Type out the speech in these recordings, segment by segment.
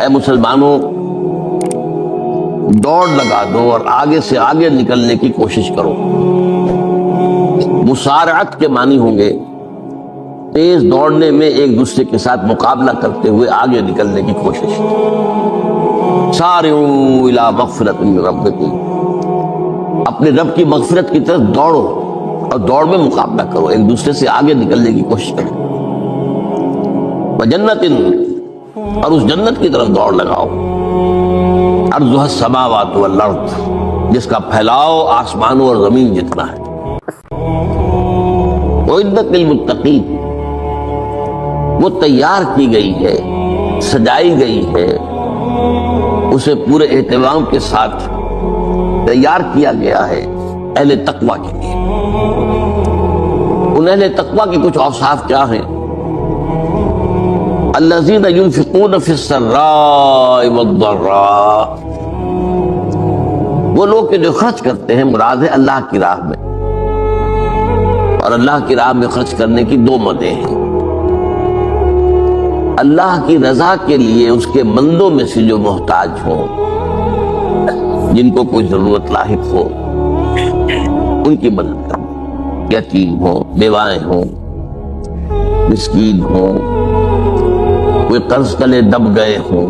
اے مسلمانوں دوڑ لگا دو اور آگے سے آگے نکلنے کی کوشش کرو۔ مسارعت کے معنی ہوں گے تیز دوڑنے میں ایک دوسرے کے ساتھ مقابلہ کرتے ہوئے آگے نکلنے کی کوشش۔ سارعوا الی مغفرۃ من ربکم، اپنے رب کی مغفرت کی طرف دوڑو اور دوڑ میں مقابلہ کرو، ایک دوسرے سے آگے نکلنے کی کوشش کرو۔ وجنت، اور اس جنت کی طرف دوڑ لگاؤ، عرضها السماوات والارض، جس کا پھیلاؤ آسمانوں اور زمین جتنا ہے۔ اعدت للمتقین، وہ تیار کی گئی ہے، سجائی گئی ہے، اسے پورے اہتمام کے ساتھ تیار کیا گیا ہے اہل تقوی کے لیے۔ ان اہل تقوی کے کچھ اوصاف کیا ہیں؟ الذین ينفقون فی السراء والضراء، وہ لوگ کہ جو خرچ کرتے ہیں، مراد ہے اللہ کی راہ میں، اور اللہ کی راہ میں خرچ کرنے کی دو مدیں ہیں۔ اللہ کی رضا کے لیے اس کے بندوں میں سے جو محتاج ہوں، جن کو کوئی ضرورت لاحق ہو، ان کی مدد کرنا، یتیم ہوں، بیوائیں ہوں، مسکین ہوں، کوئی قرض تلے دب گئے ہوں،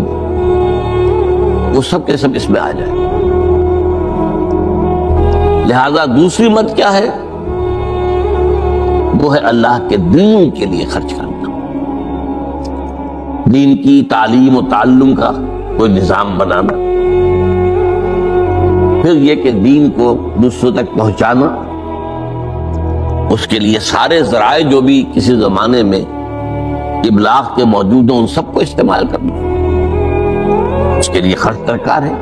وہ سب کے سب اس میں آ جائیں۔ لہذا دوسری مد کیا ہے؟ وہ ہے اللہ کے دین کے لیے خرچ کرنا، دین کی تعلیم و تعلم کا کوئی نظام بنانا، پھر یہ کہ دین کو دوسروں تک پہنچانا، اس کے لیے سارے ذرائع جو بھی کسی زمانے میں ابلاغ کے موجود ہیں ان سب کو استعمال کرنا، اس کے لیے خرچ درکار ہے۔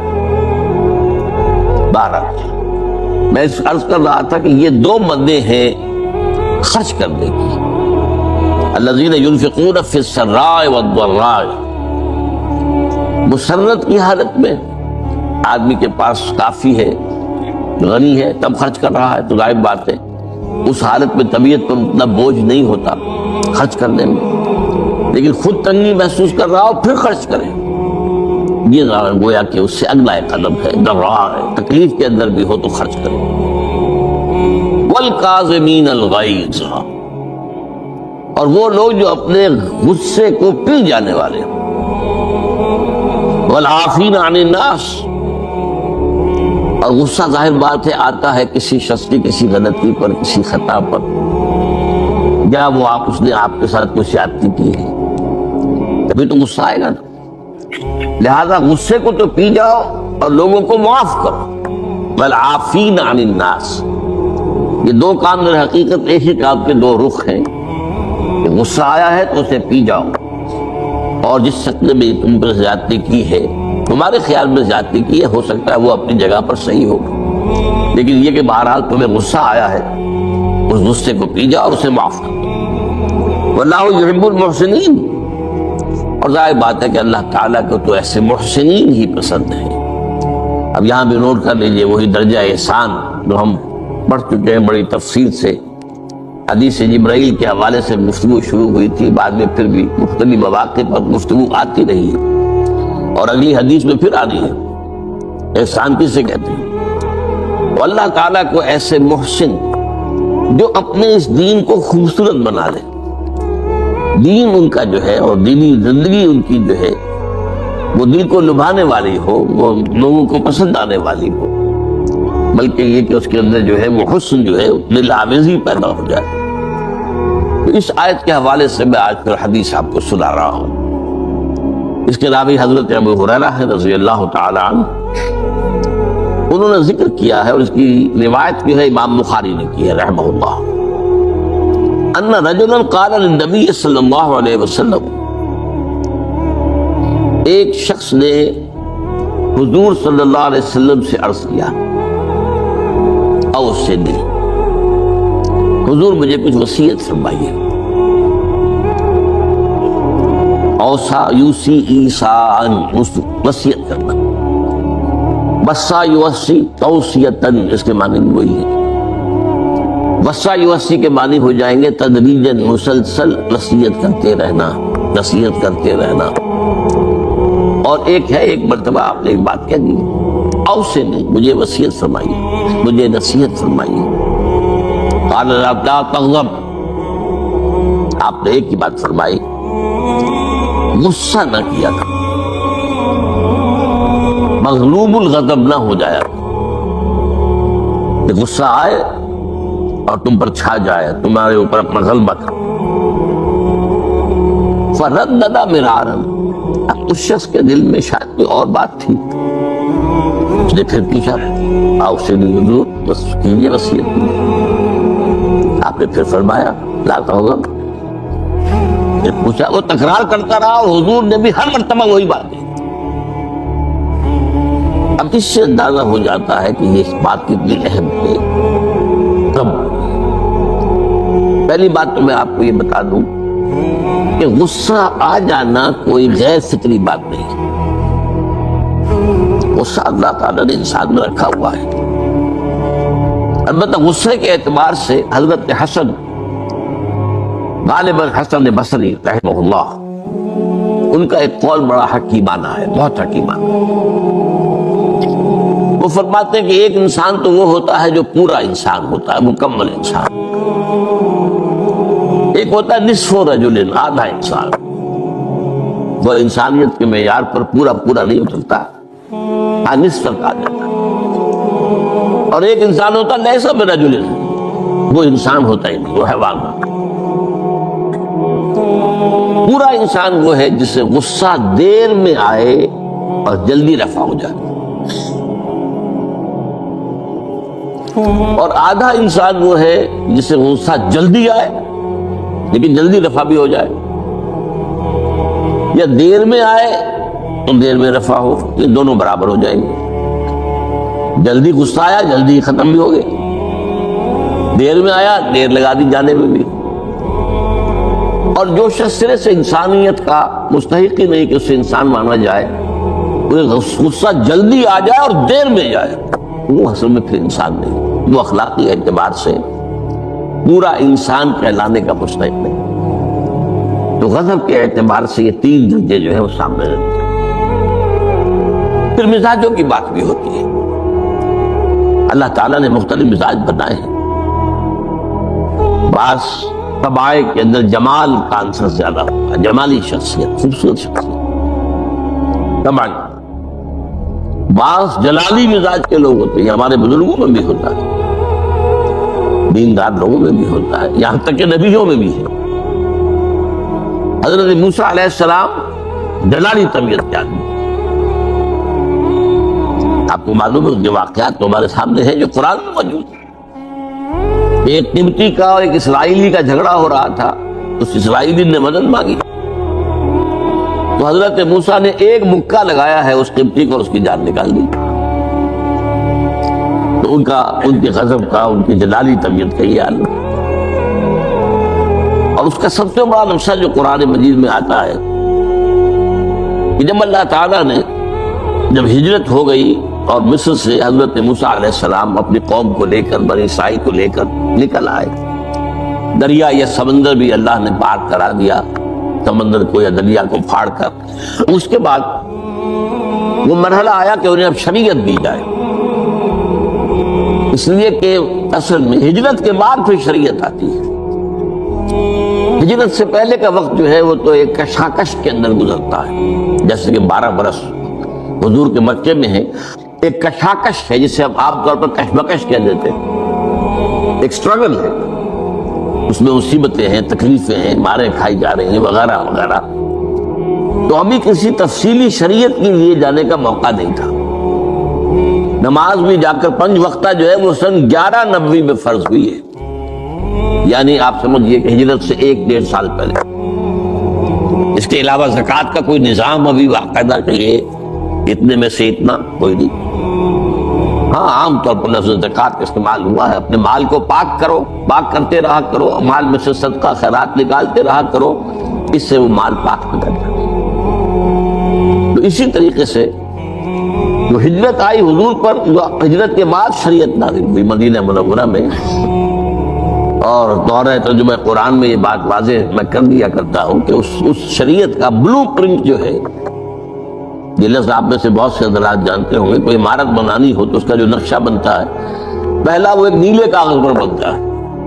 بہرحال میں عرض کر رہا تھا کہ یہ دو مدیں ہیں خرچ کرنے کی۔ الذین ينفقون فی السراء والضراء، مسرت کی حالت میں آدمی کے پاس کافی ہے، غنی ہے، تب خرچ کر رہا ہے تو ظاہر بات ہے اس حالت میں طبیعت پر اتنا بوجھ نہیں ہوتا خرچ کرنے میں، لیکن خود تنگی محسوس کر رہا ہو پھر خرچ کرے، یہ گویا کہ اس سے اگلا ایک قدم ہے، ضراء ہے، تکلیف کے اندر بھی ہو تو خرچ کرے۔ والکاظمین الغیظ، اور وہ لوگ جو اپنے غصے کو پی جانے والے ہیں۔ والعافین عن الناس، اور غصہ ظاہر بات ہے آتا ہے کسی شخص کی کسی غلطی پر، کسی خطا پر، یا وہ اس نے آپ کے ساتھ کوئی زیادتی کی ہے، تبھی تو غصہ آئے گا نا۔ لہذا غصے کو تو پی جاؤ اور لوگوں کو معاف کرو۔ والعافین عن الناس، یہ دو کام در حقیقت ایک ہی کام کے دو رخ ہیں، کہ غصہ آیا ہے تو اسے پی جاؤ، اور جس شخص نے بھی تم پر زیادتی کی ہے، تمہارے خیال میں زیادتی کی ہے، ہو سکتا ہے وہ اپنی جگہ پر صحیح ہو، لیکن یہ کہ بہرحال تمہیں غصہ آیا ہے، اس غصے کو پی جاؤ اور اسے معاف کرو۔ واللہ یحب المحسنین، اور ظاہر بات ہے کہ اللہ تعالیٰ کو تو ایسے محسنین ہی پسند ہے۔ اب یہاں بھی نوٹ کر لیجئے وہی درجہ احسان جو ہم پڑھ چکے ہیں بڑی تفصیل سے، حدیث جبرائیل کے حوالے سے گفتگو شروع ہوئی تھی، بعد میں پھر بھی مختلف مواقع پر گفتگو آتی رہی ہے، اور اگلی حدیث میں پھر آ رہی ہے۔ احسان کسے کہتے ہیں؟ اللہ تعالیٰ کو ایسے محسن جو اپنے اس دین کو خوبصورت بنا لے، دین ان کا جو ہے اور دینی زندگی ان کی جو ہے وہ دل کو لبھانے والی ہو، وہ لوگوں کو پسند آنے والی ہو، بلکہ یہ کہ اس کے اندر جو ہے وہ حسن جو ہے دل آویزی پیدا ہو جائے۔ تو اس آیت کے حوالے سے میں آج پھر حدیث آپ کو سنا رہا ہوں۔ اس کے راوی حضرت ابو ہریرہ ہے رضی اللہ تعالی عنہ، انہوں نے ذکر کیا ہے، اور اس کی روایت بھی ہے امام بخاری نے کی ہے رحمہ اللہ، ان رجلا قال للنبی صلی اللہ علیہ وسلم، ایک شخص نے حضور صلی اللہ علیہ وسلم سے عرض کیا، اوصنی، حضور مجھے کچھ وصیت فرمائیے۔ اوصا یوسی ایسان، وصیت کرنا، وصا یوسی توصیتن، اس کے معنی وہی ہے۔ وصا یوسی کے معنی ہو جائیں گے تدریجاً، مسلسل نصیحت کرتے رہنا، نصیحت کرتے رہنا۔ اور ایک ہے ایک مرتبہ آپ نے ایک بات کہہ دی، اوصی نہیں، مجھے وصیت فرمائیے، مجھے نصیحت فرمائیے۔ قال لا تغضب، آپ نے ایک ہی بات فرمائی، غصہ نہ کیا تھا، مغلوب الغضب نہ ہو جایا، کہ غصہ آئے اور تم پر چھا جائے، تمہارے اوپر اپنا غلبہ تھا۔ فردد مرارا، اب اس شخص کے دل میں شاید کوئی اور بات تھی، اس نے پھر پوچھا، اوصینی حضور، بس کیجیے وصیت۔ آپ نے پھر فرمایا لا تغضب۔ پھر پوچھا، وہ تکرار کرتا رہا اور حضور نے بھی ہر مرتبہ وہی بات کی۔ اب اس سے اندازہ ہو جاتا ہے کہ یہ اس بات کتنی اہم ہے۔ تب پہلی بات تو میں آپ کو یہ بتا دوں کہ غصہ آ جانا کوئی غیر فطری بات نہیں ہے، غصہ اللہ تعالیٰ نے انسان میں رکھا ہوا ہے۔ البتہ غصے کے اعتبار سے حضرت حسن، غالباً حسن بصری رحمہ اللہ، ان کا ایک قول بڑا حکیمانہ ہے، بہت حکیمانہ۔ وہ فرماتے ہیں کہ ایک انسان تو وہ ہوتا ہے جو پورا انسان ہوتا ہے، مکمل انسان، ایک ہوتا ہے نصف رجل، آدھا انسان، وہ انسانیت کے معیار پر پورا نہیں اترتا، نصف تک آ جاتا ہے۔ اور ایک انسان ہوتا ہے لیس برجل، وہ انسان ہوتا ہی نہیں، وہ حیوان ہوتا ہے۔ پورا انسان وہ ہے جسے غصہ دیر میں آئے اور جلدی رفع ہو جائے، اور آدھا انسان وہ ہے جسے غصہ جلدی آئے لیکن جلدی رفع بھی ہو جائے، یا دیر میں آئے تو دیر میں رفع ہو، یہ دونوں برابر ہو جائیں گے۔ جلدی غصہ آیا جلدی ختم بھی ہو گئے، دیر میں آیا دیر لگا دی جانے میں بھی۔ اور جو شخص سرے سے انسانیت کا مستحق ہی نہیں کہ اسے انسان مانا جائے، غصہ جلدی آ جائے اور دیر میں جائے، وہ اصل میں پھر انسان نہیں، وہ اخلاقی اعتبار سے پورا انسان کہلانے کا مستحق نہیں۔ تو غضب کے اعتبار سے یہ تین درجے جو ہے وہ سامنے رہتے ہیں۔ پھر مزاجوں کی بات بھی ہوتی ہے، اللہ تعالیٰ نے مختلف مزاج بنائے ہیں۔ بعض طبائع کے اندر جمال کا عنصر زیادہ ہوتا ہے، جمالی شخصیت، خوبصورت شخصیت طبعاً۔ بعض جلالی مزاج کے لوگ ہوتے ہیں، ہمارے بزرگوں میں بھی ہوتا ہے، دیندار لوگوں میں بھی ہوتا ہے، یہاں تک کہ نبیوں میں بھی ہے۔ حضرت موسیٰ علیہ السلام جلالی طبیعت کے آدمی، آپ کو معلوم ہے کہ واقعات تو ہمارے سامنے ہیں جو قرآن میں موجود ہیں۔ ایک قبطی کا اور ایک اسرائیلی کا جھگڑا ہو رہا تھا، اس اسرائیلی نے مدد مانگی تو حضرت موسیٰ نے ایک مکہ لگایا ہے اس قبطی کو اور اس کی جان نکال دی۔ تو ان کے غضب کا، ان کی جلالی طبیعت کا یہ حال ہے۔ اور اس کا سب سے بڑا نقشہ جو قرآن مجید میں آتا ہے کہ جب اللہ تعالیٰ نے جب ہجرت ہو گئی اور مصر سے حضرت موسیٰ علیہ السلام اپنی قوم کو لے کر، بنی اسرائیل کو لے کر نکل آئے، دریا یا سمندر بھی اللہ نے پار کرا دیا، سمندر کو یا دریا کو پھاڑ کر۔ اس کے بعد وہ مرحلہ آیا کہ انہیں اب شریعت دی جائے، اس لیے کہ اصل میں ہجرت کے بعد پھر شریعت آتی ہے۔ ہجرت سے پہلے کا وقت جو ہے وہ تو ایک کشاکش کے اندر گزرتا ہے، جیسے کہ 12 برس حضور کے مکے میں ہے، ایک کشاکش ہے جسے ہم عام طور پر کشمکش کہہ دیتے ہیں، ایک سٹرگل ہے، اس میں مصیبتیں ہیں، تکلیفیں ہیں، مارے کھائی جا رہی ہیں وغیرہ وغیرہ۔ تو ابھی کسی تفصیلی شریعت کے لیے جانے کا موقع نہیں تھا۔ نماز بھی جا کر 5 وقتہ جو ہے وہ سن 1190 میں فرض ہوئی ہے، یعنی آپ سمجھئے کہ ہجرت سے 1-1.5 سال پہلے۔ اس کے علاوہ زکوٰۃ کا کوئی نظام ابھی باقاعدہ کہ یہ اتنے میں سے اتنا کوئی نہیں۔ ہاں عام طور پر لفظ زکوٰۃ کا استعمال ہوا ہے، اپنے مال کو پاک کرو، پاک کرتے رہا کرو، مال میں سے صدقہ خیرات نکالتے رہا کرو، اس سے وہ مال پاک ہو جاتا ہے۔ تو اسی طریقے سے جو ہجرت آئی حضور پر، جو ہجرت کے بعد شریعت نازل ہوئی مدینہ منورہ میں، اور دورہ ترجمہ قرآن میں یہ بات واضح میں کر دیا کرتا ہوں کہ اس شریعت کا بلو پرنٹ جو ہے یہ لفظ آپ میں سے بہت سے حضرات جانتے ہوں گے، کوئی عمارت بنانی ہو تو اس کا جو نقشہ بنتا ہے پہلا وہ ایک نیلے کاغذ پر بنتا ہے،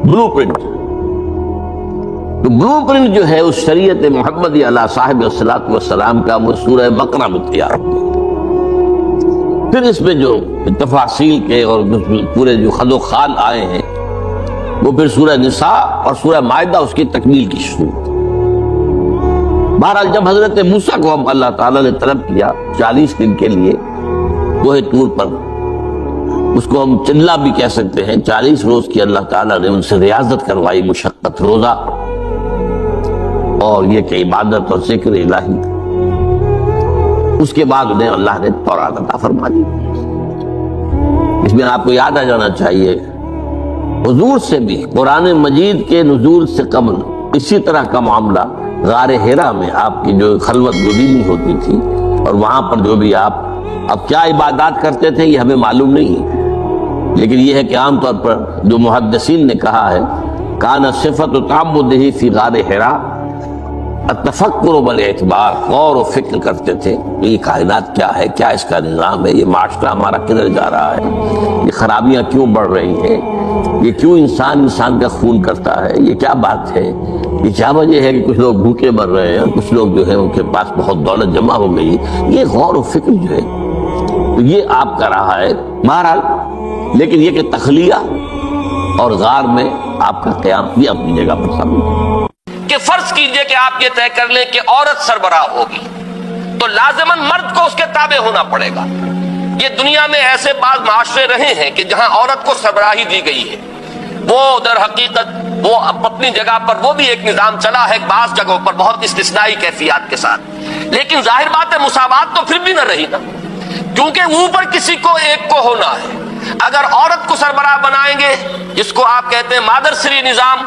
بلو پرنٹ۔ تو بلو پرنٹ جو ہے اس شریعت محمدی علی صاحب الصلاۃ والسلام کا وہ سورہ بقرہ میں تیار ہوتا ہے۔ پھر اس میں جو تفاصیل کے اور پورے جو خد و خال آئے ہیں وہ پھر سورہ نساء اور سورہ مائدہ اس کی تکمیل کی شروع۔ بہرحال جب حضرت موسیٰ کو ہم اللہ تعالیٰ نے طلب کیا 40 دن کے لیے کوہ طور پر، اس کو ہم چلہ بھی کہہ سکتے ہیں، 40 روز کی اللہ تعالیٰ نے ان سے ریاضت کروائی، مشقت، روزہ اور یہ کہ عبادت اور ذکر الہی۔ اس کے بعد انہیں اللہ نے تورات عطا فرما دی۔ اس میں آپ کو یاد آ جانا چاہیے حضور سے بھی قرآن مجید کے نزول سے قبل اسی طرح کا معاملہ غار حرا میں آپ کی جو خلوت گزینی ہوتی تھی، اور وہاں پر جو بھی آپ اب کیا عبادات کرتے تھے یہ ہمیں معلوم نہیں ہے، لیکن یہ ہے کہ عام طور پر جو محدثین نے کہا ہے کان صفت تعبدہ فی غار حرا التفکر والاعتبار، غور و فکر کرتے تھے یہ کائنات کیا ہے، کیا اس کا نظام ہے، یہ معاشرہ ہمارا کدھر جا رہا ہے، یہ خرابیاں کیوں بڑھ رہی ہیں، یہ کیوں انسان کا خون کرتا ہے، یہ کیا بات ہے، یہ کیا وجہ ہے کہ کچھ لوگ بھوکے مر رہے ہیں، کچھ لوگ جو ہیں ان کے پاس بہت دولت جمع ہو گئی۔ یہ غور و فکر جو ہے تو یہ آپ کا رہا ہے بہرحال، لیکن یہ کہ تخلیہ اور غار میں آپ کا قیام بھی اپنی جگہ پر ثابت ہے۔ کہ فرض کیجئے کہ آپ یہ طے کر لیں کہ عورت سربراہ ہوگی تو لازماً مرد کو اس کے تابع ہونا پڑے گا۔ یہ دنیا میں ایسے بعض معاشرے رہے ہیں کہ جہاں عورت کو سربراہی دی گئی ہے، وہ در حقیقت وہ اپنی جگہ پر وہ بھی ایک نظام چلا ہے، بعض جگہوں پر بہت استثنائی کیفیات کے ساتھ، لیکن ظاہر بات ہے مساوات تو پھر بھی نہ رہی نا، کیونکہ اوپر کسی کو ایک کو ہونا ہے۔ اگر عورت کو سربراہ بنائیں گے، جس کو آپ کہتے ہیں مادر سری نظام،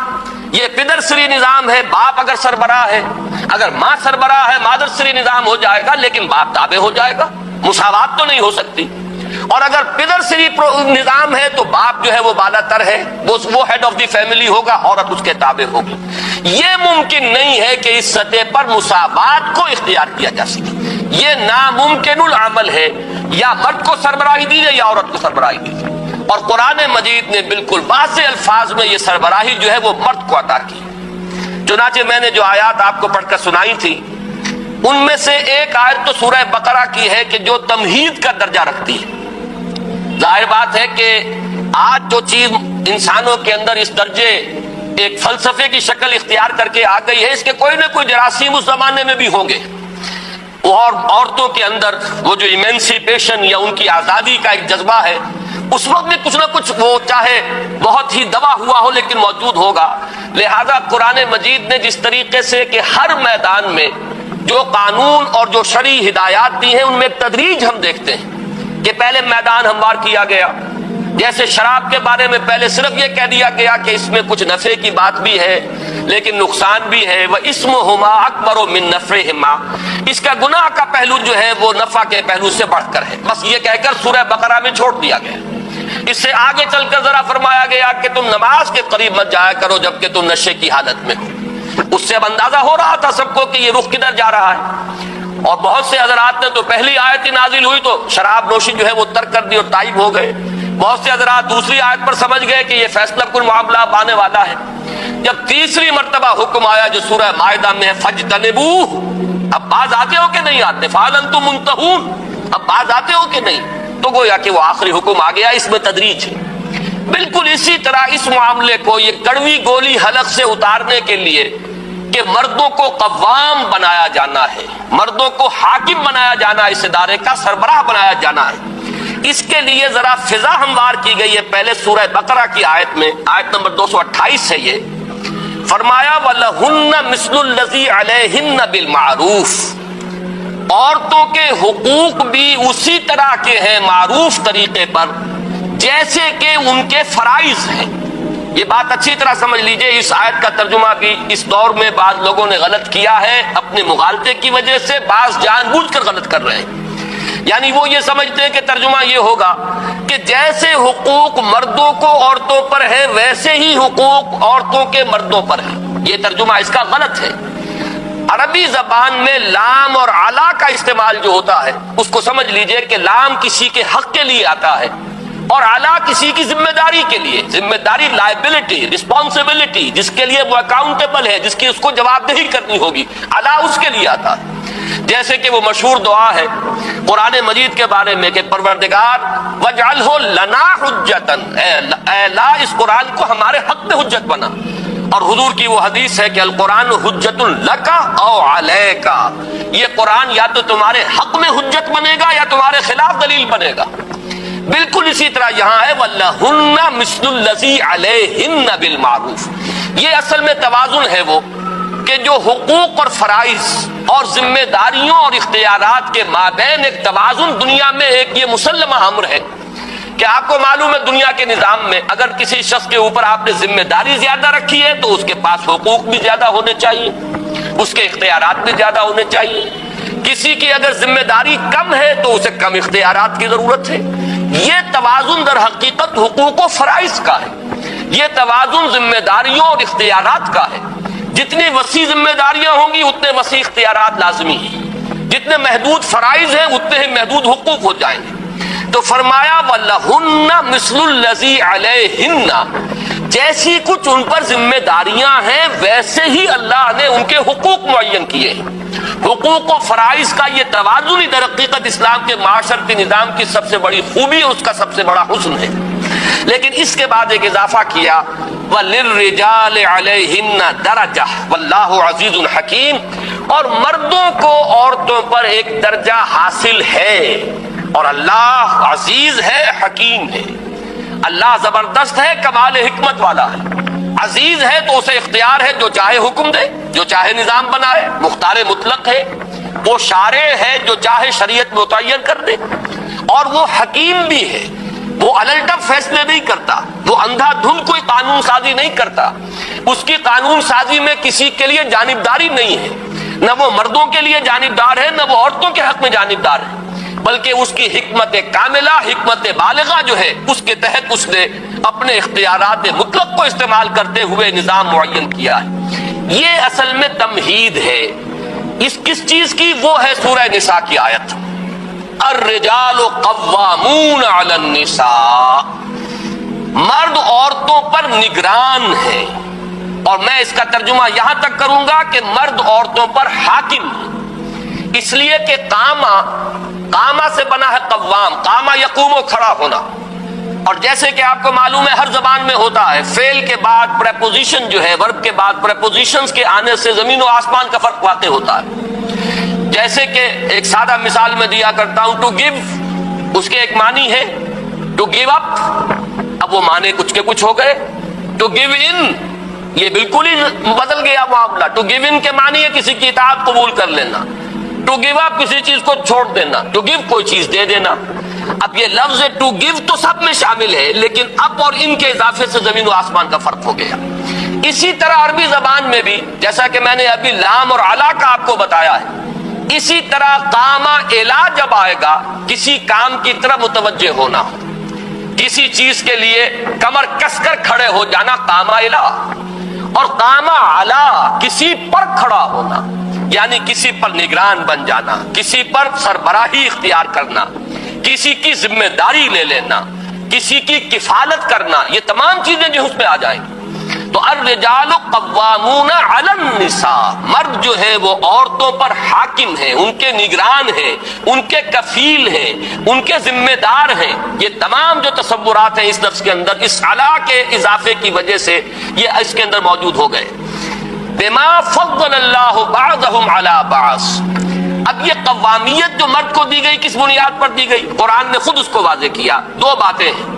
یہ پدر سری نظام ہے، باپ اگر سربراہ ہے، اگر ماں سربراہ ہے مادر سری نظام ہو جائے گا لیکن باپ تابع ہو جائے گا، مساوات تو نہیں ہو سکتی۔ اور اگر پدر سری نظام ہے تو باپ جو ہے وہ بالا تر ہے، وہ ہیڈ آف دی فیملی ہوگا، عورت اس کے تابع ہوگی۔ یہ ممکن نہیں ہے کہ اس سطح پر مساوات کو اختیار کیا جا سکے، یہ ناممکن العمل ہے، یا مرد کو سربراہی دیجیے یا عورت کو سربراہی دیجیے۔ اور قرآن مجید نے بالکل واضح الفاظ میں یہ سربراہی جو ہے وہ مرد کو عطا کی۔ چنانچہ میں نے جو آیات آپ کو پڑھ کر سنائی تھی ان میں سے ایک آیت تو سورہ بقرہ کی ہے کہ جو تمہید کا درجہ رکھتی ہے۔ ظاہر بات ہے کہ آج جو چیز انسانوں کے اندر اس درجے ایک فلسفے کی شکل اختیار کر کے آ گئی ہے، اس کے کوئی نہ کوئی جراثیم اس زمانے میں بھی ہوں گے، اور عورتوں کے اندر وہ جو ایمینسیپیشن یا ان کی آزادی کا ایک جذبہ ہے اس وقت بھی کچھ نہ کچھ وہ چاہے بہت ہی دبا ہوا ہو لیکن موجود ہوگا۔ لہذا قرآن مجید نے جس طریقے سے کہ ہر میدان میں جو قانون اور جو شرعی ہدایات دی ہیں ان میں ایک تدریج ہم دیکھتے ہیں کہ پہلے میدان ہموار کیا گیا، جیسے شراب کے بارے میں پہلے صرف یہ کہہ دیا گیا کہ اس میں کچھ نفع کی بات بھی ہے لیکن نقصان بھی ہے، وَإِسْمُهُمَا أَكْبَرُ مِن نَفْعِهِمَا، اس کا گناہ کا پہلو جو ہے وہ نفع کے پہلو سے بڑھ کر ہے، بس یہ کہہ کر سورہ بقرہ میں چھوڑ دیا گیا۔ اس سے آگے چل کر ذرا فرمایا گیا کہ تم نماز کے قریب مت جایا کرو جبکہ تم نشے کی حالت میں ہو۔ اس سے اب اندازہ ہو رہا تھا سب کو کہ یہ رخ کدھر جا رہا ہے، اور بہت سے حضرات نے تو پہلی آیت ہی نازل ہوئی تو شراب نوشی جو ہے وہ ترک کر دی اور تائب ہو گئے، بہت سے حضرات دوسری آیت پر سمجھ گئے کہ یہ فیصلہ کن معاملہ آنے والا ہے۔ جب تیسری مرتبہ حکم آیا جو سورہ مائدہ میں ہے فَاجْتَنِبُوهُ، اب باز آتے ہو کہ نہیں آتے، فَهَلْ أَنْتُمْ مُنْتَهُونَ، اب باز آتے ہو کہ نہیں، تو گویا کہ وہ آخری حکم آ گیا، اس میں تدریج ہے۔ بالکل اسی طرح اس معاملے کو یہ کڑوی گولی حلق سے اتارنے کے لیے کہ مردوں کو قوام بنایا جانا ہے، مردوں کو حاکم بنایا جانا، اس ادارے کا سربراہ بنایا جانا ہے، اس کے لیے ذرا فضا ہموار کی گئی ہے۔ پہلے سورہ بقرہ کی آیت میں آیت نمبر 228 ہے، یہ فرمایا وَلَهُنَّ مِثْلُ الَّذِي عَلَيْهِنَّ بِالْمَعْرُوفِ، عورتوں کے حقوق بھی اسی طرح کے ہیں معروف طریقے پر جیسے کہ ان کے فرائض ہیں۔ یہ بات اچھی طرح سمجھ لیجئے، اس آیت کا ترجمہ بھی اس دور میں بعض لوگوں نے غلط کیا ہے اپنے مغالطے کی وجہ سے، بعض جان بوجھ کر غلط کر رہے ہیں۔ یعنی وہ یہ سمجھتے ہیں کہ ترجمہ یہ ہوگا کہ جیسے حقوق مردوں کو عورتوں پر ہے ویسے ہی حقوق عورتوں کے مردوں پر ہیں، یہ ترجمہ اس کا غلط ہے۔ عربی زبان میں لام اور علا کا استعمال جو ہوتا ہے اس کو سمجھ لیجئے کہ لام کسی کے حق کے لیے آتا ہے اور علا کسی کی ذمہ داری کے لیے. ذمہ داری لائبلٹی، رسپانسبلٹی، جس کے لیے وہ اکاؤنٹیبل ہے، جس کی اس کو جواب دہی کرنی ہوگی، علا اس کے لیے آتا ہے. جیسے کہ وہ مشہور دعا ہے قرآن مجید کے بارے میں کہ پروردگار وجعلہ لنا حجتاً، اے اللہ اس قرآن کو ہمارے حق میں حجت بنا. اور حضور کی وہ حدیث ہے کہ القرآن حجت لک او علیک، یہ قرآن یا تو تمہارے حق میں حجت بنے گا یا تمہارے خلاف دلیل بنے گا. بالکل اسی طرح یہاں ہے وَلَهُنَّ مِثْلُ الَّذِي عَلَيْهِنَّ بِالْمَعْرُوفِ. یہ اصل میں توازن ہے وہ کہ جو حقوق اور فرائض اور ذمہ داریوں اور اختیارات کے مابین ایک توازن دنیا میں ایک یہ مسلمہ امر ہے کہ آپ کو معلوم ہے دنیا کے نظام میں اگر کسی شخص کے اوپر آپ نے ذمہ داری زیادہ رکھی ہے تو اس کے پاس حقوق بھی زیادہ ہونے چاہیے، اس کے اختیارات بھی زیادہ ہونے چاہیے. کسی کی اگر ذمہ داری کم ہے تو اسے کم اختیارات کی ضرورت ہے. یہ توازن در حقیقت حقوق و فرائض کا ہے، یہ توازن ذمہ داریوں اور اختیارات کا ہے. جتنی وسیع ذمہ داریاں ہوں گی اتنے وسیع اختیارات لازمی ہیں، جتنے محدود فرائض ہیں اتنے ہی محدود حقوق ہو جائیں گے. تو فرمایا وَلَهُنَّ مِثْلُ الَّذِي عَلَيْهِنَّ، جیسی کچھ ان پر ذمہ داریاں ہیں ویسے ہی اللہ نے ان کے حقوق معین کیے ہیں. حقوق و فرائض کا یہ توازن ہی در حقیقت اسلام کے معاشرتی نظام کی سب سے بڑی خوبی، اس کا سب سے بڑا حسن ہے. لیکن اس کے بعد ایک اضافہ کیا وَلِلرِّجَالِ عَلَيْهِنَّ دَرَجَةٌ وَاللَّهُ عَزِيزٌ حَكِيمٌ، اور مردوں کو عورتوں پر ایک درجہ حاصل ہے اور اللہ عزیز ہے، حکیم ہے. اللہ زبردست ہے، کمال حکمت والا ہے. عزیز ہے تو اسے اختیار ہے جو چاہے حکم دے، جو چاہے نظام بنائے، مختار مطلق ہے. وہ شارع ہے جو چاہے شریعت متعین کر دے. اور وہ حکیم بھی ہے، وہ الٹپ فیصلے نہیں کرتا، وہ اندھا دھند کوئی قانون سازی نہیں کرتا. اس کی قانون سازی میں کسی کے لیے جانبداری نہیں ہے، نہ وہ مردوں کے لیے جانبدار ہے نہ وہ عورتوں کے حق میں جانبدار ہے، بلکہ اس کی حکمت کاملہ، حکمت بالغہ جو ہے اس کے تحت اس نے اپنے اختیارات مطلق کو استعمال کرتے ہوئے نظام معین کیا ہے. یہ اصل میں تمہید ہے. اس کس چیز کی؟ وہ ہے سورہ نساء کی آیت الرجال قوامون علی النساء، مرد عورتوں پر نگران ہے. اور میں اس کا ترجمہ یہاں تک کروں گا کہ مرد عورتوں پر حاکم ہے، اس لیے کہ قامہ سے بنا ہے قوام، قامہ یقوم و کھڑا ہونا. اور جیسے کہ آپ کو معلوم ہے ہر زبان میں ہوتا ہے فعل کے بعد پریپوزیشن جو ہے، ورب کے بعد پریپوزیشنز کے آنے سے زمین و آسمان کا فرق واقع ہوتا ہے. جیسے کہ ایک سادہ مثال میں دیا کرتا ہوں، ٹو گیو، اس کے ایک معنی ہے ٹو گیو اپ، اب وہ معنی کچھ کے کچھ ہو گئے. ٹو گیو ان، یہ بالکل ہی بدل گیا معاملہ. ٹو گیو ان کے معنی ہے کسی کی اطاعت قبول کر لینا، ٹو گیو اپ کسی چیز کو چھوڑ دینا، ٹو گیو کوئی چیز دے دینا. اب یہ لفظ ٹو گیو تو سب میں شامل ہے، لیکن اپ اور ان کے اضافے سے زمین و آسمان کا فرق ہو گیا. اسی طرح عربی زبان میں بھی جیسا کہ میں نے ابھی لام اور علا کا آپ کو بتایا ہے، اسی طرح قامہ الا جب آئے گا کسی کام کی طرف متوجہ ہونا، کسی چیز کے لیے کمر کس کر کھڑے ہو جانا قامہ الا. اور قامہ علا کسی پر کھڑا ہونا، یعنی کسی پر نگران بن جانا، کسی پر سربراہی اختیار کرنا، کسی کی ذمہ داری لے لینا، کسی کی کفالت کرنا، یہ تمام چیزیں جو اس میں آ جائیں گی. تو الرجال قوامون علی النساء، مرد جو ہے وہ عورتوں پر حاکم ہیں، ان کے نگران ہیں، ان کے کفیل ہیں، ان کے ذمہ دار ہیں. یہ تمام جو تصورات ہیں اس لفظ کے اندر اس علا کے اضافے کی وجہ سے یہ اس کے اندر موجود ہو گئے. بما فضل اللہ بعضهم علی بعض. اب یہ قوامیت جو مرد کو دی گئی کس بنیاد پر دی گئی؟ قرآن نے خود اس کو واضح کیا. دو باتیں ہیں.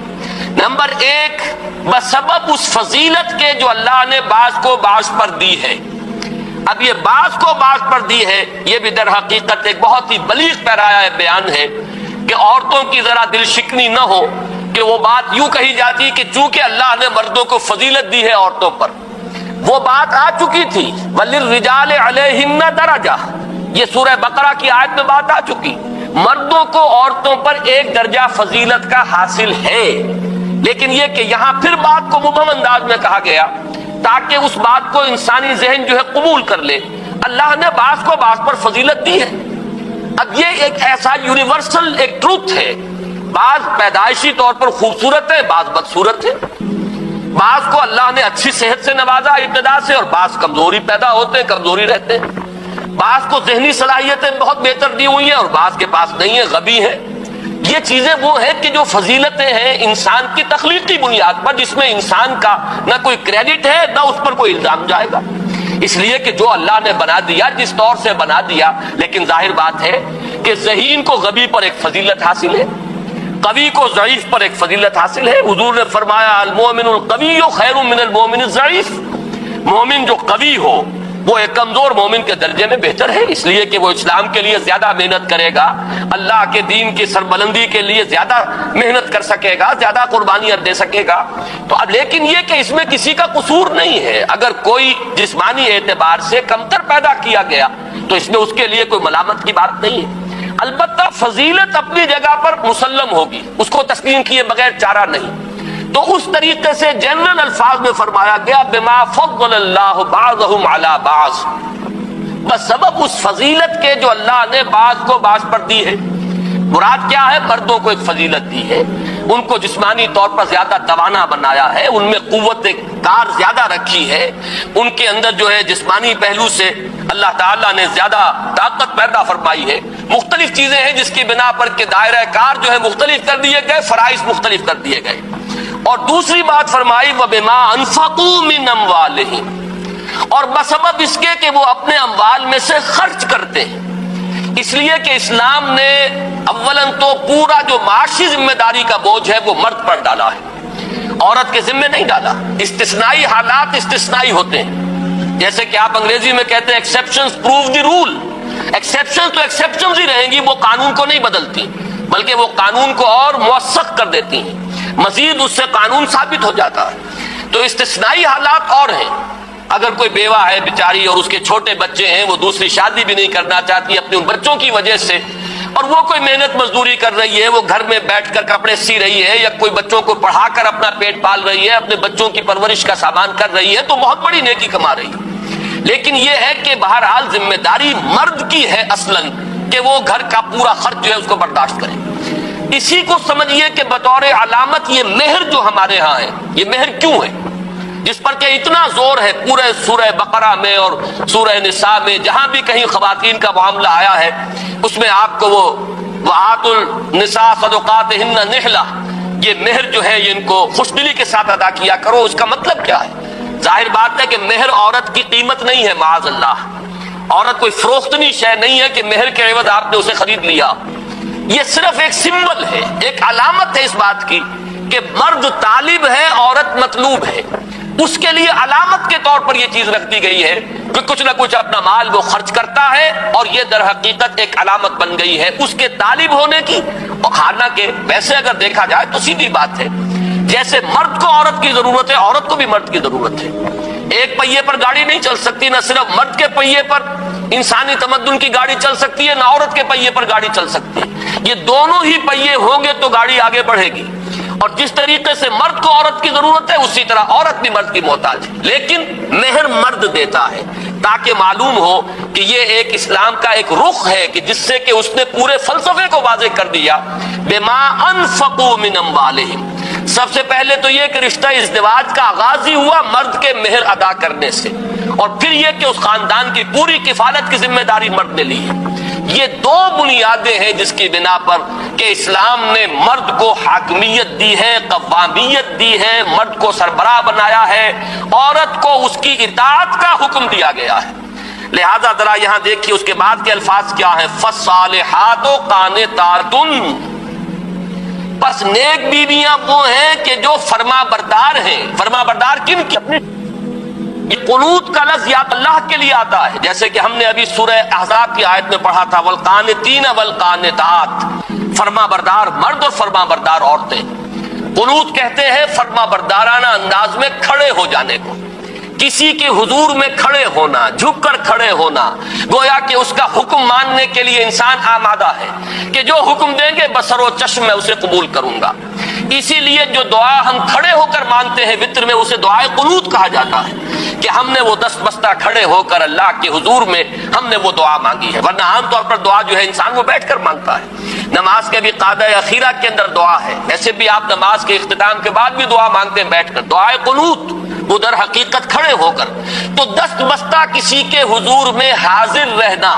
نمبر ایک، بسبب اس فضیلت کے جو اللہ نے بعض کو بعض پر دی ہے. اب یہ بعض کو بعض پر دی ہے، یہ بھی در حقیقت ایک بہت ہی بلیغ پیرایا بیان ہے کہ عورتوں کی ذرا دل شکنی نہ ہو کہ وہ بات یوں کہی جاتی کہ چونکہ اللہ نے مردوں کو فضیلت دی ہے عورتوں پر. وہ بات آ چکی تھی وَلِلرِّجَالِ عَلَيْهِنَّ دَرَجَةٌ، یہ سورہ بقرہ کی آیت میں بات آ چکی. مردوں کو عورتوں پر ایک درجہ فضیلت کا حاصل ہے، لیکن یہ کہ یہاں پھر بات کو مبہم انداز میں کہا گیا تاکہ اس بات کو انسانی ذہن جو ہے قبول کر لے. اللہ نے بعض کو بعض پر فضیلت دی ہے۔ اب یہ ایک ایسا یونیورسل ایک ٹروتھ ہے، بعض پیدائشی طور پر خوبصورت ہے، بعض بدصورت ہے، بعض کو اللہ نے اچھی صحت سے نوازا ابتدا سے، اور بعض کمزوری پیدا ہوتے ہیں، کمزوری رہتے ہیں، بعض کو ذہنی صلاحیتیں بہت بہتر دی ہوئی ہیں اور بعض کے پاس نہیں ہے، غبی ہے۔ یہ چیزیں وہ ہیں کہ جو فضیلتیں ہیں انسان کی تخلیقی بنیاد پر، جس میں انسان کا نہ کوئی کریڈٹ ہے نہ اس پر کوئی الزام جائے گا، اس لیے کہ جو اللہ نے بنا دیا جس طور سے بنا دیا، لیکن ظاہر بات ہے کہ ذہین کو غبی پر ایک فضیلت حاصل ہے، قوی کو ضعیف پر ایک فضیلت حاصل ہے۔ حضور نے فرمایا المؤمن القوی خیر من المؤمن الضعیف، مومن جو قوی ہو وہ ایک کمزور مومن کے درجے میں بہتر ہے، اس لیے کہ وہ اسلام کے لیے زیادہ محنت کرے گا، اللہ کے دین کی سربلندی کے لیے زیادہ محنت کر سکے گا، زیادہ قربانیاں دے سکے گا۔ تو اب لیکن یہ کہ اس میں کسی کا قصور نہیں ہے، اگر کوئی جسمانی اعتبار سے کمتر پیدا کیا گیا تو اس میں اس کے لیے کوئی ملامت کی بات نہیں ہے۔ البتہ فضیلت اپنی جگہ پر مسلم ہوگی، اس کو تسلیم کیے بغیر چارہ نہیں۔ تو اس طریقے سے جنرل الفاظ میں فرمایا گیا بما فضل اللہ بعضهم علی بعض، بس سبب اس فضیلت کے جو اللہ نے بعض کو بعض پر دی ہے۔ مراد کیا ہے؟ مردوں کو ایک فضیلت دی ہے، ان کو جسمانی طور پر زیادہ توانا بنایا ہے، ان میں قوت کار زیادہ رکھی ہے، ان کے اندر جو ہے جسمانی پہلو سے اللہ تعالیٰ نے زیادہ طاقت پیدا فرمائی ہے۔ مختلف چیزیں ہیں جس کی بنا پر کہ دائرہ کار جو ہے مختلف کر دیے گئے، فرائض مختلف کر دیے گئے۔ اور دوسری بات فرمائی وَبِمَا أَنفَقُوا مِنْ أَمْوَالِهِمْ، اور بسبب اس کے کہ وہ اپنے اموال میں سے خرچ کرتے ہیں، اس لیے کہ اسلام نے اولاً تو پورا جو معاشی ذمہ داری کا بوجھ ہے وہ مرد پر ڈالا ہے، عورت کے ذمہ نہیں ڈالا۔ استثنائی حالات استثنائی ہوتے ہیں، جیسے کہ آپ انگریزی میں کہتے ہیں exceptions prove the role, exception تو ایکسیپشنز ہی رہیں گی، وہ قانون کو نہیں بدلتی بلکہ وہ قانون کو اور موثق کر دیتی ہیں، مزید اس سے قانون ثابت ہو جاتا ہے۔ تو استثنائی حالات اور ہیں، اگر کوئی بیوہ ہے بیچاری اور اس کے چھوٹے بچے ہیں، وہ دوسری شادی بھی نہیں کرنا چاہتی اپنے ان بچوں کی وجہ سے، اور وہ کوئی محنت مزدوری کر رہی ہے، وہ گھر میں بیٹھ کر کپڑے سی رہی ہے یا کوئی بچوں کو پڑھا کر اپنا پیٹ پال رہی ہے، اپنے بچوں کی پرورش کا سامان کر رہی ہے، تو بہت بڑی نیکی کما رہی ہے۔ لیکن یہ ہے کہ بہرحال ذمہ داری مرد کی ہے اصلاً کہ وہ گھر کا پورا خرچ جو ہے اس کو برداشت کرے۔ اسی کو سمجھیے کہ بطور علامت یہ مہر جو ہمارے ہاں ہے، یہ مہر کیوں ہے جس پر کہ اتنا زور ہے پورے سورہ بقرہ میں اور سورہ نساء میں، جہاں بھی کہیں خواتین کا معاملہ آیا ہے اس میں آپ کو وہ وَآتُوا النِّسَاءَ صَدُقَاتِهِنَّ نِحْلَةً، یہ مہر جو ہے ان کو خوش دلی کے ساتھ ادا کیا کرو۔ اس کا مطلب کیا ہے؟ ظاہر بات ہے کہ مہر عورت کی قیمت نہیں ہے، معاذ اللہ، عورت کوئی فروختنی شے نہیں ہے کہ مہر کے عوض آپ نے اسے خرید لیا۔ یہ صرف ایک سمبل ہے، ایک علامت ہے اس بات کی کہ مرد طالب ہے، عورت مطلوب ہے۔ اس کے لیے علامت کے طور پر یہ چیز رکھ دی گئی ہے کہ کچھ نہ کچھ اپنا مال وہ خرچ کرتا ہے، اور یہ در حقیقت ایک علامت بن گئی ہے اس کے طالب ہونے کی۔ اور حالانکہ ویسے اگر دیکھا جائے تو سیدھی بات ہے، جیسے مرد کو عورت کی ضرورت ہے، عورت کو بھی مرد کی ضرورت ہے۔ ایک پہیے پر گاڑی نہیں چل سکتی، نہ صرف مرد کے پہیے پر انسانی تمدن کی گاڑی چل سکتی ہے، نہ عورت کے پہیے پر گاڑی چل سکتی ہے۔ یہ دونوں ہی پہیے ہوں گے تو گاڑی آگے بڑھے گی، اور جس طریقے سے مرد کو عورت کی ضرورت ہے اسی طرح عورت بھی مرد کی محتاج ہے۔ لیکن مہر مرد دیتا ہے تاکہ معلوم ہو کہ یہ ایک اسلام کا ایک رخ ہے کہ جس سے کہ اس نے پورے فلسفے کو واضح کر دیا۔ بما انفقوا من اموالہم، سب سے پہلے تو یہ کہ رشتہ ازدواج کا آغاز ہی ہوا مرد کے مہر ادا کرنے سے، اور پھر یہ کہ اس خاندان کی پوری کفالت کی ذمہ داری مرد نے لی ہے۔ یہ دو بنیادیں ہیں جس کی بنا پر کہ اسلام نے مرد کو حاکمیت دی ہے، قوامیت دی ہے، مرد کو سربراہ بنایا ہے، عورت کو اس کی اطاعت کا حکم دیا گیا ہے۔ لہذا ذرا یہاں دیکھیے اس کے بعد کے الفاظ کیا ہیں، فالصالحات قانتات، پس نیک بیویاں وہ ہیں کہ جو فرما بردار ہیں۔ فرما بردار کن کی؟ اپنے یہ قنوت کا لفظ یا اللہ کے لیے آتا ہے، جیسے کہ ہم نے ابھی سورہ احزاب کی آیت میں پڑھا تھا والقانتین والقانتات، فرما بردار مرد اور فرما بردار عورتیں۔ قنوت کہتے ہیں فرما بردارانہ انداز میں کھڑے ہو جانے کو، کسی کے حضور میں کھڑے ہونا، جھک کر کھڑے ہونا، گویا کہ اس کا حکم ماننے کے لیے انسان آمادہ ہے کہ جو حکم دیں گے بصر و چشم میں اسے قبول کروں گا۔ اسی لیے جو دعا ہم کھڑے ہو کر مانتے ہیں وتر میں، اسے دعائے قنوت کہا جاتا ہے کہ ہم نے وہ دست بستہ کھڑے ہو کر اللہ کے حضور میں ہم نے وہ دعا مانگی ہے، ورنہ عام طور پر دعا جو ہے انسان وہ بیٹھ کر مانگتا ہے۔ نماز کے بھی قاعدہ اخیرہ کے اندر دعا ہے، ایسے بھی آپ نماز کے اختتام کے بعد بھی دعا مانگتے ہیں بیٹھ کر، دعائے قنوت، وہ در حقیقت کھڑے ہو کر۔ تو دست بستہ کسی کے حضور میں حاضر رہنا،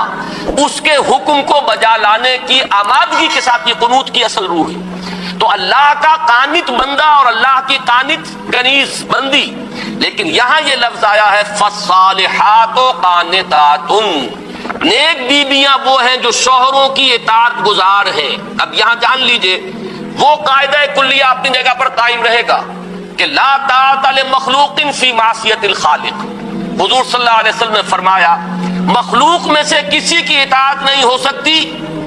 اس کے حکم کو بجا لانے کی آمادگی کے ساتھ، یہ قنوت کی اصل روح ہے۔ تو اللہ کا قانت بندہ اور اللہ کی قانت کنیز بندی، لیکن یہاں یہ لفظ آیا ہے فالصالحات قانتات، نیک بیویاں وہ ہیں جو شوہروں کی اطاعت گزار ہیں۔ اب یہاں جان لیجئے وہ قاعدہ کلیہ اپنی جگہ پر قائم رہے گا کہ لا طاعت لمخلوق فی معصیت الخالق۔ حضور صلی اللہ علیہ وسلم نے فرمایا مخلوق میں سے کسی کی اطاعت نہیں ہو سکتی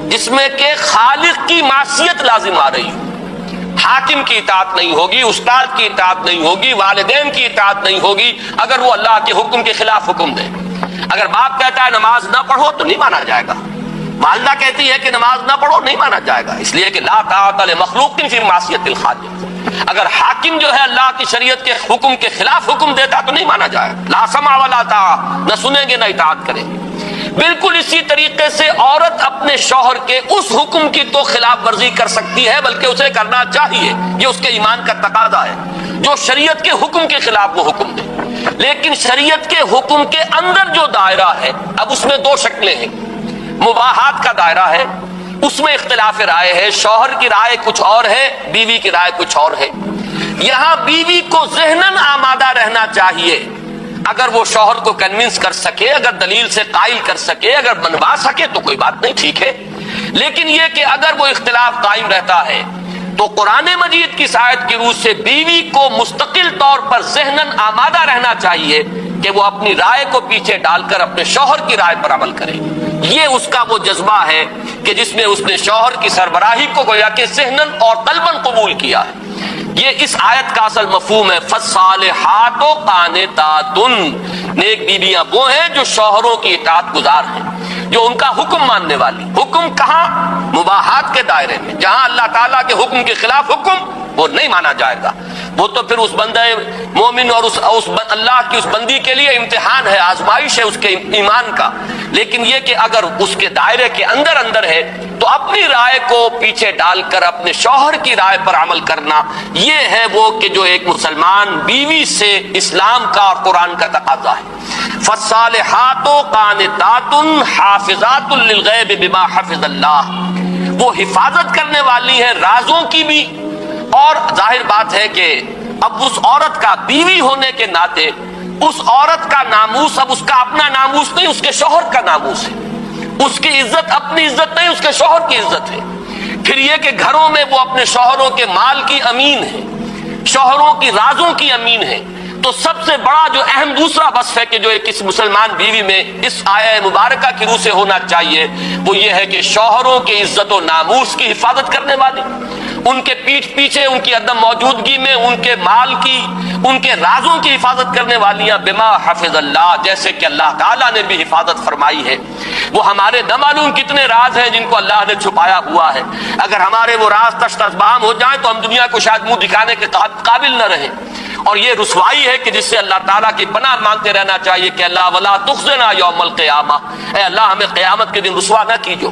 جس میں کہ خالق کی معصیت لازم آ رہی ہو۔ حاکم کی اطاعت نہیں ہوگی، استاد کی اطاعت نہیں ہوگی، والدین کی اطاعت نہیں ہوگی اگر وہ اللہ کے حکم کے خلاف حکم دے۔ اگر باپ کہتا ہے نماز نہ پڑھو تو نہیں مانا جائے گا، والدہ کہتی ہے کہ نماز نہ پڑھو نہیں مانا جائے گا، اس لیے کہ لا طاعت لمخلوق فی معصیت الخالق۔ اگر حاکم جو ہے اللہ کی شریعت کے حکم کے خلاف حکم دیتا تو نہیں مانا جائے گا، لا سمع ولا طاعہ، نہ سنیں گے نہ اطاعت کریں گے۔ بالکل اسی طریقے سے عورت اپنے شوہر کے اس حکم کی تو خلاف ورزی کر سکتی ہے، بلکہ اسے کرنا چاہیے، یہ اس کے ایمان کا تقاضا ہے، جو شریعت کے حکم کے خلاف وہ حکم دے۔ لیکن شریعت کے حکم کے اندر جو دائرہ ہے، اب اس میں دو شکلیں ہیں، مباحات کا دائرہ ہے، اس میں اختلاف رائے ہے، شوہر کی رائے کچھ اور ہے، بیوی کی رائے کچھ اور ہے۔ یہاں بیوی کو ذہناً آمادہ رہنا چاہیے، اگر وہ شوہر کو کنونس کر سکے، اگر دلیل سے قائل کر سکے، اگر منوا سکے تو کوئی بات نہیں، ٹھیک ہے۔ لیکن یہ کہ اگر وہ اختلاف قائم رہتا ہے تو قرآن مجید کی آیت کی روح سے بیوی کو مستقل طور پر ذہناً آمادہ رہنا چاہیے کہ وہ اپنی رائے کو پیچھے ڈال کر اپنے شوہر کی رائے پر عمل کرے۔ یہ اس کا وہ جذبہ ہے کہ جس میں اس نے شوہر کی سربراہی کو گویا کہ ذہناً اور قلباً قبول کیا ہے۔ یہ اس آیت کا اصل مفہوم ہے فالصالحات قانتات، نیک بیویاں وہ ہیں جو شوہروں کی اطاعت گزار ہیں، جو ان کا حکم ماننے والی۔ حکم کہاں؟ مباحات کے دائرے میں، جہاں اللہ تعالیٰ کے حکم کے خلاف حکم وہ نہیں مانا جائے گا، وہ تو پھر اس بندہ مومن اور اس اللہ کی اس بندی کے لیے امتحان ہے، آزمائش ہے اس کے ایمان کا۔ لیکن یہ کہ اگر اس کے دائرے کے اندر ہے تو اپنی رائے کو پیچھے ڈال کر اپنے شوہر کی رائے پر عمل کرنا، یہ ہے وہ کہ جو ایک مسلمان بیوی سے اسلام کا اور قرآن کا تقاضا ہے۔ فالصالحات قانتات حافظات للغیب بما حفظ اللہ، وہ حفاظت کرنے والی ہیں رازوں کی بھی، اور ظاہر بات ہے کہ اب اس عورت کا بیوی ہونے کے ناطے اس عورت کا ناموس اب اس کا اپنا ناموس نہیں، اس کے شوہر کا ناموس ہے، اس کی عزت اپنی عزت نہیں، اس کے شوہر کی عزت ہے۔ پھر یہ کہ گھروں میں وہ اپنے شوہروں کے مال کی امین ہے، شوہروں کی رازوں کی امین ہے۔ تو سب سے بڑا جو اہم دوسرا وصف ہے کہ جو ایک اس مسلمان بیوی میں اس آیہ مبارکہ کی روح سے ہونا چاہیے، وہ یہ ہے کہ شوہروں کی عزت و ناموس کی حفاظت کرنے والی، ان کے پیٹھ پیچھے ان کی عدم موجودگی میں ان کے مال کی، ان کے رازوں کی حفاظت کرنے والیاں بما حفظ اللہ، جیسے کہ اللہ تعالیٰ نے بھی حفاظت فرمائی ہے۔ وہ ہمارے نہ معلوم کتنے راز ہیں جن کو اللہ نے چھپایا ہوا ہے، اگر ہمارے وہ راز تشت ازبام ہو جائیں تو ہم دنیا کو شاید منہ دکھانے کے قابل نہ رہیں۔ اور یہ رسوائی ہے کہ جس سے اللہ تعالیٰ کی پناہ مانگتے رہنا چاہیے کہ اللہ ولا تخزنا یوم القیامہ، اے اللہ ہمیں قیامت کے دن رسوا نہ کیجو،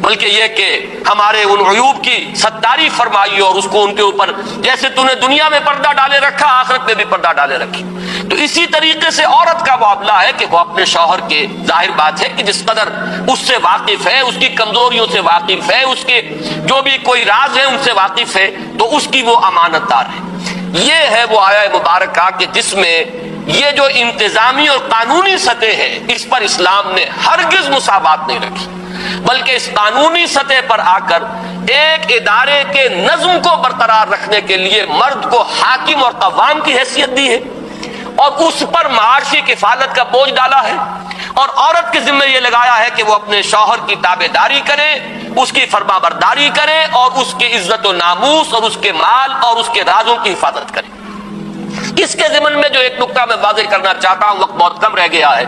بلکہ یہ کہ ہمارے ان عیوب کی ستاری فرمائی اور اس کو ان کے اوپر جیسے تو نے دنیا میں پردہ ڈالے رکھا آخرت میں بھی پردہ ڈالے رکھی۔ تو اسی طریقے سے عورت کا معاملہ ہے کہ وہ اپنے شوہر کے، ظاہر بات ہے کہ جس قدر اس سے واقف ہے، اس کی کمزوریوں سے واقف ہے، اس کے جو بھی کوئی راز ہے ان سے واقف ہے، تو اس کی وہ امانت دار ہے۔ یہ ہے وہ آیہ مبارکہ کہ جس میں یہ جو انتظامی اور قانونی سطح ہے اس پر اسلام نے ہرگز مساوات نہیں رکھی، بلکہ اس قانونی سطح پر آ کر ایک ادارے کے نظم کو برقرار رکھنے کے لیے مرد کو حاکم اور قوام کی حیثیت دی ہے، اور اس پر معاشی کفالت کا بوجھ ڈالا ہے، اور عورت کے ذمہ یہ لگایا ہے کہ وہ اپنے شوہر کی تابع داری کرے، اس کی فرما برداری کرے، اور اس کی عزت و ناموس اور اس کے مال اور اس کے رازوں کی حفاظت کرے۔ اس کے ضمن میں جو ایک نقطہ میں واضح کرنا چاہتا ہوں، وقت بہت کم رہ گیا ہے،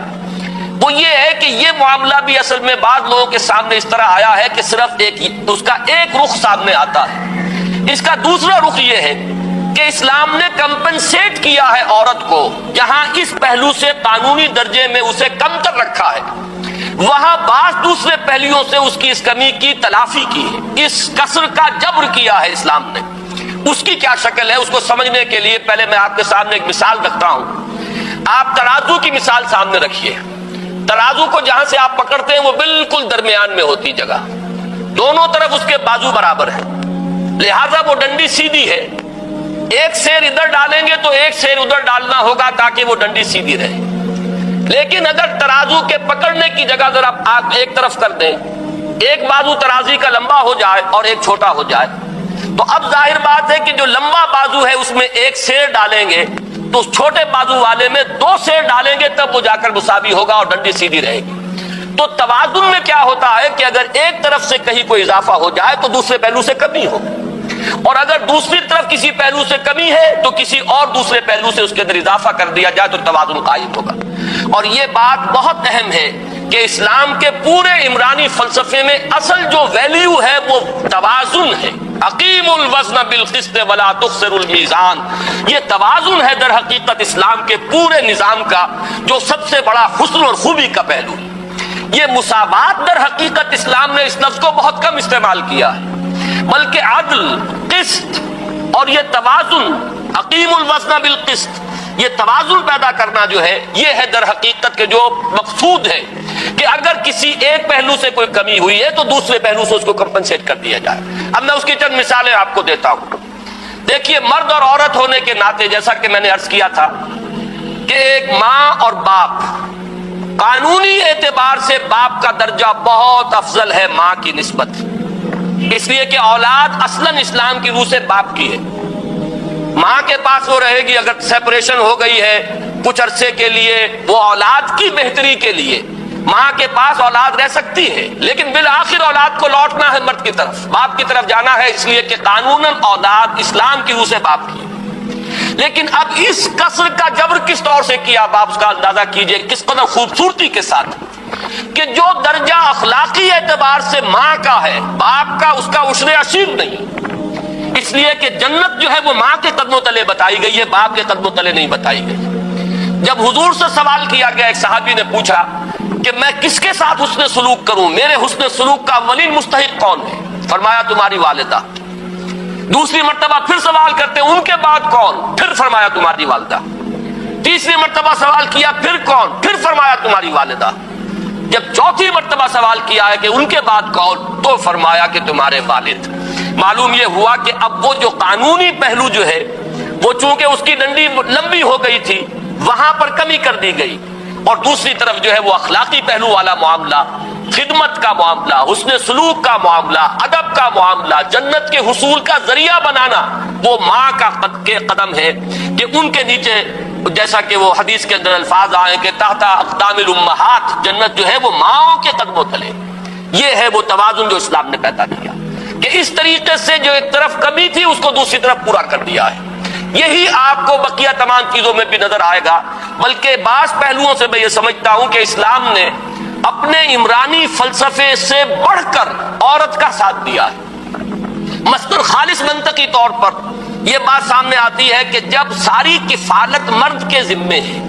وہ یہ ہے کہ یہ معاملہ بھی اصل میں بعض لوگوں کے سامنے اس طرح آیا ہے کہ صرف اس کا ایک رخ سامنے آتا ہے۔ اس کا دوسرا رخ یہ ہے کہ اسلام نے کمپنسیٹ کیا ہے عورت کو، جہاں اس پہلو سے قانونی درجے میں اسے کم تر رکھا ہے، وہاں بعض دوسرے پہلوؤں سے اس کی اس کمی کی تلافی کی ہے، اس کسر کا جبر کیا ہے اسلام نے۔ اس کی کیا شکل ہے، اس کو سمجھنے کے لیے پہلے میں آپ کے سامنے ایک مثال رکھتا ہوں۔ آپ ترازو کی مثال سامنے رکھیے۔ ترازو کو جہاں سے آپ پکڑتے ہیں وہ بالکل درمیان میں ہوتی جگہ، دونوں طرف اس کے بازو برابر ہیں، لہذا وہ ڈنڈی سیدھی ہے۔ ایک سیر ادھر ڈالیں گے تو ایک سیر ادھر ڈالنا ہوگا تاکہ وہ ڈنڈی سیدھی رہے۔ لیکن اگر ترازو کے پکڑنے کی جگہ ذرا آپ ایک طرف کر دیں، ایک بازو ترازی کا لمبا ہو جائے اور ایک چھوٹا ہو جائے، تو اب ظاہر بات ہے کہ جو لمبا بازو ہے اس میں ایک سیر ڈالیں گے تو اس چھوٹے بازو والے میں 2 سیر ڈالیں گے، تب وہ جا کر مساوی ہوگا اور ڈنڈی سیدھی رہے گی۔ تو توازن میں کیا ہوتا ہے کہ اگر ایک طرف سے کہیں کوئی اضافہ ہو جائے تو دوسرے پہلو سے کمی ہو، اور اگر دوسری طرف کسی پہلو سے کمی ہے تو کسی اور دوسرے پہلو سے اس کے اندر اضافہ کر دیا جائے تو توازن قائم ہوگا۔ اور یہ بات بہت اہم ہے کہ اسلام کے پورے عمرانی فلسفے میں اصل جو ویلیو ہے وہ توازن ہے۔ اقیم الوزن بالقسط ولا تخسر المیزان، یہ توازن ہے در حقیقت اسلام کے پورے نظام کا جو سب سے بڑا حسن اور خوبی کا پہلو ہے۔ یہ مساوات در حقیقت اسلام نے اس لفظ کو بہت کم استعمال کیا ہے، بلکہ عدل، قسط اور یہ توازن، اقیم الوزن بالقسط، یہ توازن پیدا کرنا جو ہے یہ ہے در حقیقت کے جو مقصود ہے کہ اگر کسی ایک پہلو سے کوئی کمی ہوئی ہے تو دوسرے پہلو سے اس کو کمپنسیٹ کر دیا جائے۔ اب میں اس کی چند مثالیں آپ کو دیتا ہوں۔ دیکھیے، مرد اور عورت ہونے کے ناطے جیسا کہ میں نے عرض کیا تھا کہ ایک ماں اور باپ، قانونی اعتبار سے باپ کا درجہ بہت افضل ہے ماں کی نسبت، اس لیے کہ اولاد اصلاً اسلام کی روح سے باپ کی ہے۔ ماں کے پاس وہ رہے گی، اگر سیپریشن ہو گئی ہے کچھ عرصے کے لیے، وہ اولاد کی بہتری کے لیے ماں کے پاس اولاد رہ سکتی ہے، لیکن بالآخر اولاد کو لوٹنا ہے مرد کی طرف، باپ کی طرف جانا ہے، اس لیے کہ قانوناً اولاد اسلام کی روح سے باپ کی ہے۔ لیکن اب اس کسر کا جبر کس طور سے کیا، باپ اس کا اندازہ کیجئے کس قدر خوبصورتی کے ساتھ، کہ جو درجہ اخلاقی اعتبار سے ماں کا ہے باپ کا اس کا عشر عشیر نہیں، اس لیے کہ جنت جو ہے وہ ماں کے قدموں تلے بتائی گئی ہے، باپ کے قدموں تلے نہیں بتائی گئی۔ جب حضور سے سوال کیا گیا، ایک صحابی نے پوچھا کہ میں کس کے ساتھ حسن سلوک کروں، میرے حسن سلوک کا اولین مستحق کون ہے؟ فرمایا تمہاری والدہ۔ دوسری مرتبہ پھر سوال کرتے ان کے بعد کون؟ پھر فرمایا تمہاری والدہ۔ تیسری مرتبہ سوال کیا پھر کون؟ پھر فرمایا تمہاری والدہ۔ جب چوتھی مرتبہ سوال کیا ہے کہ ان کے بعد کون، تو فرمایا کہ تمہارے والد۔ معلوم یہ ہوا کہ اب وہ جو قانونی پہلو جو ہے وہ چونکہ اس کی ڈنڈی لمبی ہو گئی تھی وہاں پر کمی کر دی گئی، اور دوسری طرف جو ہے وہ اخلاقی پہلو والا معاملہ، خدمت کا معاملہ، حسن سلوک کا معاملہ، ادب کا معاملہ، جنت کے حصول کا ذریعہ بنانا، وہ ماں کا قدم ہے کہ ان کے نیچے، جیسا کہ وہ حدیث کے اندر الفاظ آئے کہ تحت اقدام الامہات، جنت جو ہے وہ ماؤں کے قدموں تلے۔ یہ ہے وہ توازن جو اسلام نے پیدا کیا کہ اس طریقے سے جو ایک طرف کمی تھی اس کو دوسری طرف پورا کر دیا ہے۔ یہی آپ کو بقیہ تمام چیزوں میں بھی نظر آئے گا، بلکہ بعض پہلوؤں سے میں یہ سمجھتا ہوں کہ اسلام نے اپنے عمرانی فلسفے سے بڑھ کر عورت کا ساتھ دیا ہے۔ مثلاً خالص منطقی طور پر یہ بات سامنے آتی ہے کہ جب ساری کفالت مرد کے ذمے ہے،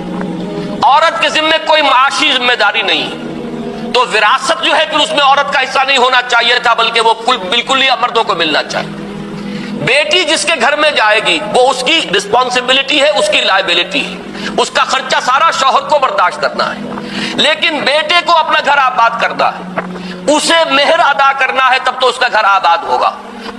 عورت کے ذمے کوئی معاشی ذمہ داری نہیں ہے، تو وراثت جو ہے کہ اس میں عورت کا حصہ نہیں ہونا چاہیے تھا، بلکہ وہ بالکل ہی مردوں کو ملنا چاہیے۔ بیٹی جس کے گھر میں جائے گی وہ اس کی رسپانسبلٹی ہے، اس کی لائبلٹی ہے، اس کا خرچہ سارا شوہر کو برداشت کرنا ہے، لیکن بیٹے کو اپنا گھر آباد کرنا ہے، اسے مہر ادا کرنا ہے، تب تو اس کا گھر آباد ہوگا۔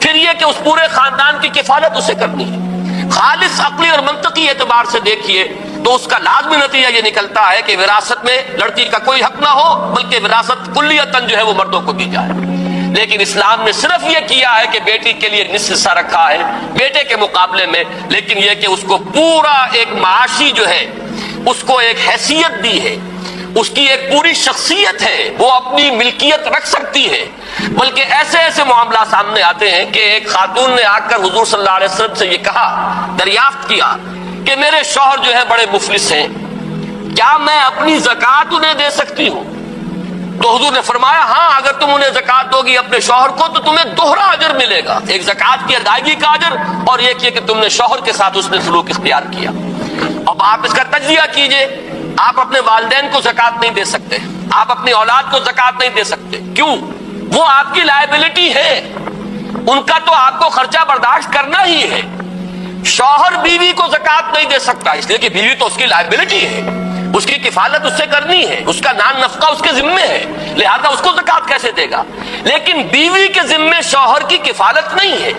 پھر یہ کہ اس پورے خاندان کی کفالت اسے کرنی ہے۔ خالص عقلی اور منطقی اعتبار سے دیکھیے تو اس کا لازمی نتیجہ یہ نکلتا ہے کہ وراثت میں لڑکی کا کوئی حق نہ ہو، بلکہ وراثت کلیتاً جو ہے وہ مردوں کو دی جائے۔ لیکن اسلام نے صرف یہ کیا ہے کہ بیٹی کے لیے نصف حصہ رکھا ہے بیٹے کے مقابلے میں، لیکن یہ کہ اس کو پورا ایک معاشی جو ہے اس کو ایک حیثیت دی ہے، اس کی ایک پوری شخصیت ہے، وہ اپنی ملکیت رکھ سکتی ہے۔ بلکہ ایسے ایسے معاملات سامنے آتے ہیں کہ ایک خاتون نے آ کر حضور صلی اللہ علیہ وسلم سے یہ کہا، دریافت کیا کہ میرے شوہر جو ہے بڑے مفلس ہیں، کیا میں اپنی زکوٰۃ انہیں دے سکتی ہوں؟ تو حضور نے فرمایا ہاں اگر تم انہیں زکات دو گی اپنے شوہر کو تو تمہیں دوہرا اجر ملے گا، ایک زکات کی ادائیگی کا اجر اور ایک یہ کہ تم نے شوہر کے ساتھ اس نے سلوک اختیار کیا۔ اب آپ اس کا تجزیہ کیجئے، آپ اپنے والدین کو زکات نہیں دے سکتے، آپ اپنی اولاد کو زکات نہیں دے سکتے، کیوں؟ وہ آپ کی لائبلٹی ہے، ان کا تو آپ کو خرچہ برداشت کرنا ہی ہے۔ شوہر بیوی کو زکات نہیں دے سکتا اس لیے کہ بیوی تو اس کی لائبلٹی ہے، اس کی کفالت اس سے کرنی ہے، اس کا نان نفقہ اس کے ذمے ہے، لہذا اس کو زکات کیسے دے گا؟ لیکن بیوی کے ذمے شوہر کی کفالت نہیں ہے،